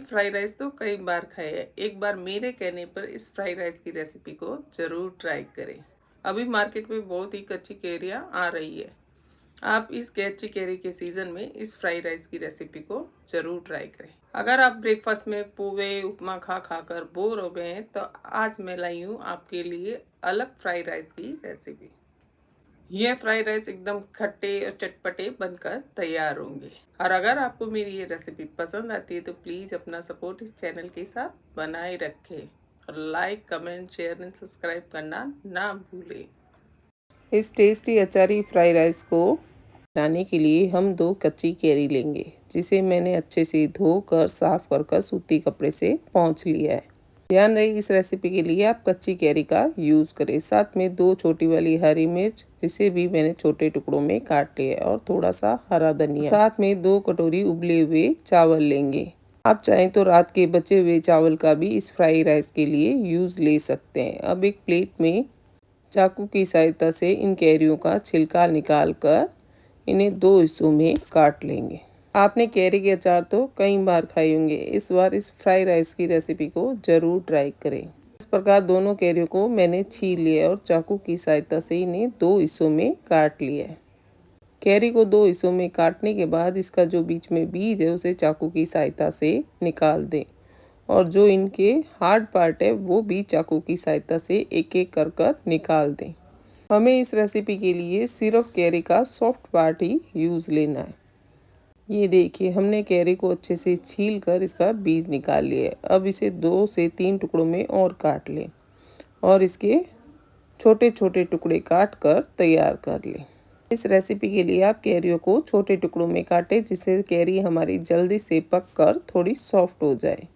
Fried rice तो कई बार खाए हैं। एक बार मेरे कहने पर इस फ्राइड राइस की रेसिपी को ज़रूर ट्राई करें। अभी मार्केट में बहुत ही कच्ची कैरियाँ आ रही है। आप इस कच्ची कैरी के सीज़न में इस फ्राइड राइस की रेसिपी को ज़रूर ट्राई करें। अगर आप ब्रेकफास्ट में पोहे उपमा खा खा कर बोर हो गए हैं तो आज मैं लाई हूँ आपके लिए अलग फ्राइड राइस की रेसिपी। ये फ्राइड राइस एकदम खट्टे और चटपटे बनकर तैयार होंगे। और अगर आपको मेरी ये रेसिपी पसंद आती है तो प्लीज़ अपना सपोर्ट इस चैनल के साथ बनाए रखें और like comment share and subscribe करना ना भूलें। इस टेस्टी अचारी फ्राइड राइस को बनाने के लिए हम 2 कच्ची कैरी लेंगे, जिसे मैंने अच्छे से धोकर साफ कर सूती कपड़े से पोंछ लिया है। ध्यान रहे इस रेसिपी के लिए आप कच्ची कैरी का यूज़ करें। साथ में 2 छोटी वाली हरी मिर्च, इसे भी मैंने छोटे टुकड़ों में काट लिया है, और थोड़ा सा हरा धनिया। साथ में 2 कटोरी उबले हुए चावल लेंगे। आप चाहें तो रात के बचे हुए चावल का भी इस फ्राई राइस के लिए यूज़ ले सकते हैं। अब एक प्लेट में चाकू की सहायता से इन कैरियों का छिलका निकाल कर इन्हें 2 हिस्सों में काट लेंगे। आपने कैरी के अचार तो कई बार खाए होंगे, इस बार इस फ्राई राइस की रेसिपी को ज़रूर ट्राई करें। इस प्रकार दोनों कैरियों को मैंने छील लिया और चाकू की सहायता से इन्हें 2 हिस्सों में काट लिया है। कैरी को 2 हिस्सों में काटने के बाद इसका जो बीच में बीज है उसे चाकू की सहायता से निकाल दें, और जो इनके हार्ड पार्ट है वो भी चाकू की सहायता से एक एक कर निकाल दें। हमें इस रेसिपी के लिए सिर्फ कैरी का सॉफ्ट पार्ट ही यूज़ लेना है। ये देखिए, हमने कैरी को अच्छे से छील कर इसका बीज निकाल लिया है। अब इसे 2 से 3 टुकड़ों में और काट लें और इसके छोटे छोटे टुकड़े काट कर तैयार कर लें। इस रेसिपी के लिए आप कैरियों को छोटे टुकड़ों में काटें, जिससे कैरी हमारी जल्दी से पक कर थोड़ी सॉफ्ट हो जाए।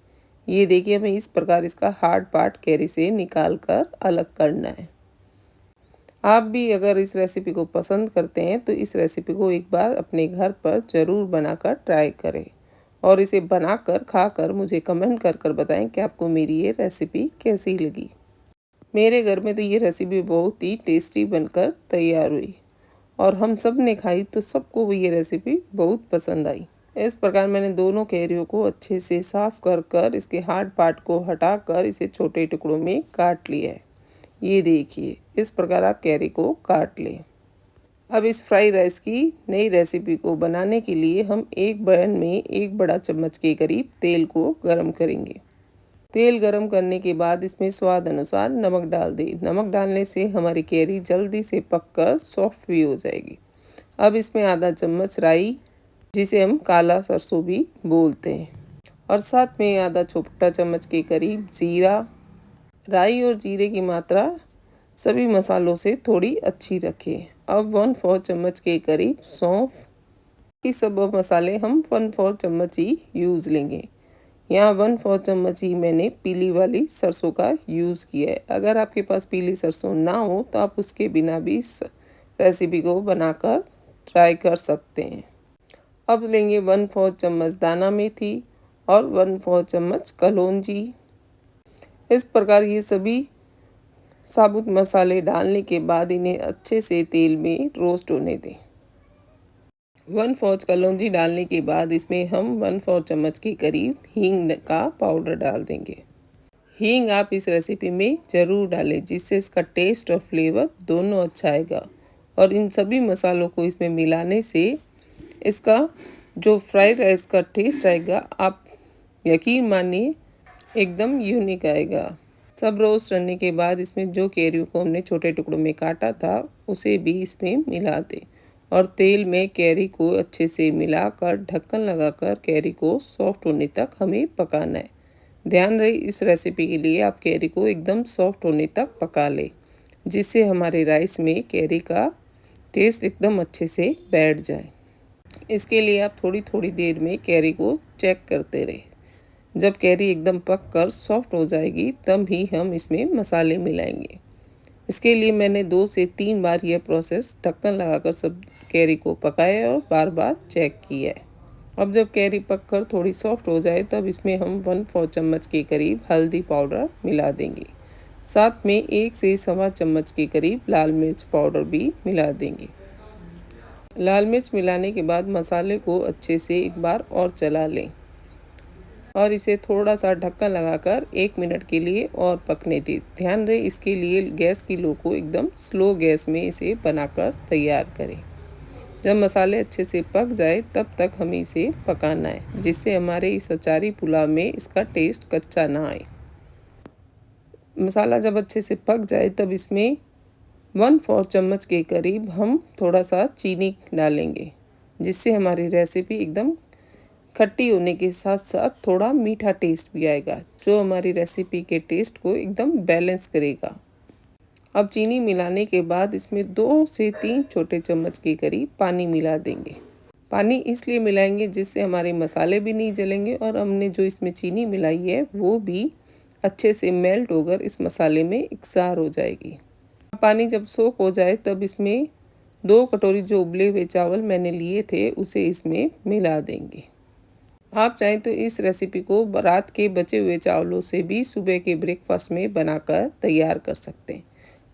ये देखिए, हमें इस प्रकार इसका हार्ड पार्ट कैरी से निकाल कर अलग करना है। आप भी अगर इस रेसिपी को पसंद करते हैं तो इस रेसिपी को एक बार अपने घर पर ज़रूर बनाकर ट्राई करें, और इसे बनाकर खाकर मुझे कमेंट कर बताएं कि आपको मेरी ये रेसिपी कैसी लगी। मेरे घर में तो ये रेसिपी बहुत ही टेस्टी बनकर तैयार हुई, और हम सब ने खाई तो सबको ये रेसिपी बहुत पसंद आई। इस प्रकार मैंने दोनों कैरियों को अच्छे से साफ कर इसके हार्ड पार्ट को हटाकर इसे छोटे टुकड़ों में काट लिया है। ये देखिए, इस प्रकार आप कैरी को काट लें। अब इस फ्राई राइस की नई रेसिपी को बनाने के लिए हम एक पैन में 1 बड़ा चम्मच के करीब तेल को गरम करेंगे। तेल गरम करने के बाद इसमें स्वाद अनुसार नमक डाल दें। नमक डालने से हमारी कैरी जल्दी से पककर सॉफ्ट भी हो जाएगी। अब इसमें आधा चम्मच राई, जिसे हम काला सरसों भी बोलते हैं, और साथ में आधा छोटा चम्मच के करीब जीरा। राई और जीरे की मात्रा सभी मसालों से थोड़ी अच्छी रखें। अब 1/4 चम्मच के करीब सौंफ। ये सब मसाले हम 1/4 चम्मच ही यूज़ लेंगे। यहाँ 1/4 चम्मच ही मैंने पीली वाली सरसों का यूज़ किया है। अगर आपके पास पीली सरसों ना हो तो आप उसके बिना भी इस रेसिपी को बनाकर ट्राई कर सकते हैं। अब लेंगे 1/4 चम्मच दाना मेथी और 1/4 चम्मच कलौंजी। इस प्रकार ये सभी साबुत मसाले डालने के बाद इन्हें अच्छे से तेल में रोस्ट होने दें। 1/4 कलौंजी डालने के बाद इसमें हम 1/4 चम्मच के करीब हींग का पाउडर डाल देंगे। हींग आप इस रेसिपी में ज़रूर डालें, जिससे इसका टेस्ट और फ्लेवर दोनों अच्छा आएगा। और इन सभी मसालों को इसमें मिलाने से इसका जो फ्राइड राइस का टेस्ट आएगा, आप यकीन मानिए एकदम यूनिक आएगा। सब रोस्ट करने के बाद इसमें जो कैरियों को हमने छोटे टुकड़ों में काटा था उसे भी इसमें मिला दें, और तेल में कैरी को अच्छे से मिलाकर ढक्कन लगाकर कैरी को सॉफ्ट होने तक हमें पकाना है। ध्यान रहे इस रेसिपी के लिए आप कैरी को एकदम सॉफ्ट होने तक पका लें, जिससे हमारे राइस में कैरी का टेस्ट एकदम अच्छे से बैठ जाए। इसके लिए आप थोड़ी थोड़ी देर में कैरी को चेक करते रहें। जब कैरी एकदम पक कर सॉफ्ट हो जाएगी तब ही हम इसमें मसाले मिलाएंगे। इसके लिए मैंने 2 से 3 बार यह प्रोसेस ढक्कन लगाकर सब कैरी को पकाया और बार बार चेक किया है। अब जब कैरी पक कर थोड़ी सॉफ्ट हो जाए तब इसमें हम 1/4 चम्मच के करीब हल्दी पाउडर मिला देंगे। साथ में 1 से 1.25 चम्मच के करीब लाल मिर्च पाउडर भी मिला देंगे। लाल मिर्च मिलाने के बाद मसाले को अच्छे से एक बार और चला लें। और इसे थोड़ा सा ढक्कन लगाकर 1 मिनट के लिए और पकने दें। ध्यान रहे इसके लिए गैस की लो को एकदम स्लो गैस में इसे बनाकर तैयार करें। जब मसाले अच्छे से पक जाए तब तक हमें इसे पकाना है, जिससे हमारे इस अचारी पुलाव में इसका टेस्ट कच्चा ना आए। मसाला जब अच्छे से पक जाए तब इसमें 1/4 चम्मच के करीब हम थोड़ा सा चीनी डालेंगे, जिससे हमारी रेसिपी एकदम खट्टी होने के साथ साथ थोड़ा मीठा टेस्ट भी आएगा, जो हमारी रेसिपी के टेस्ट को एकदम बैलेंस करेगा। अब चीनी मिलाने के बाद इसमें 2 से 3 छोटे चम्मच के करीब पानी मिला देंगे। पानी इसलिए मिलाएंगे जिससे हमारे मसाले भी नहीं जलेंगे और हमने जो इसमें चीनी मिलाई है वो भी अच्छे से मेल्ट होकर इस मसाले में इकसार हो जाएगी। पानी जब सोख हो जाए तब इसमें 2 कटोरी जो उबले हुए चावल मैंने लिए थे उसे इसमें मिला देंगे। आप चाहें तो इस रेसिपी को रात के बचे हुए चावलों से भी सुबह के ब्रेकफास्ट में बनाकर तैयार कर सकते हैं।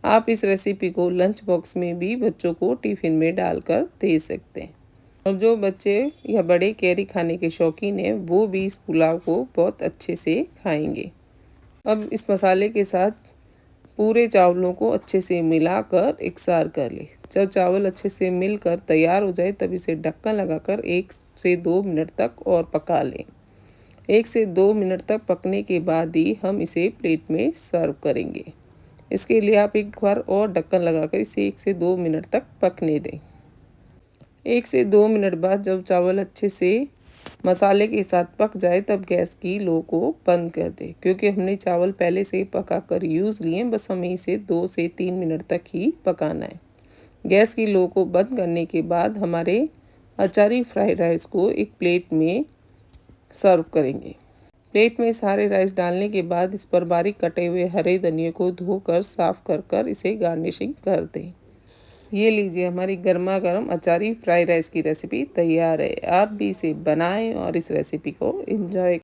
आप इस रेसिपी को लंच बॉक्स में भी बच्चों को टिफ़िन में डालकर दे सकते हैं। और जो बच्चे या बड़े कैरी खाने के शौकीन हैं वो भी इस पुलाव को बहुत अच्छे से खाएंगे। अब इस मसाले के साथ पूरे चावलों को अच्छे से मिलाकर इकसार कर लें। जब चावल अच्छे से मिलकर तैयार हो जाए तब इसे ढक्कन लगाकर 1 से 2 मिनट तक और पका लें। 1 से 2 मिनट तक पकने के बाद ही हम इसे प्लेट में सर्व करेंगे। इसके लिए आप एक बार और ढक्कन लगाकर इसे 1 से 2 मिनट तक पकने दें। 1 से 2 मिनट बाद जब चावल अच्छे से मसाले के साथ पक जाए तब गैस की लो को बंद कर दें, क्योंकि हमने चावल पहले से ही पका कर यूज़ लिए, बस हमें इसे 2 से 3 मिनट तक ही पकाना है। गैस की लो को बंद करने के बाद हमारे अचारी फ्राइड राइस को एक प्लेट में सर्व करेंगे। प्लेट में सारे राइस डालने के बाद इस पर बारीक कटे हुए हरे धनिये को धोकर साफ कर इसे गार्निशिंग कर दें। ये लीजिए, हमारी गर्मा गर्म अचारी फ्राइड राइस की रेसिपी तैयार है। आप भी इसे बनाएं और इस रेसिपी को एंजॉय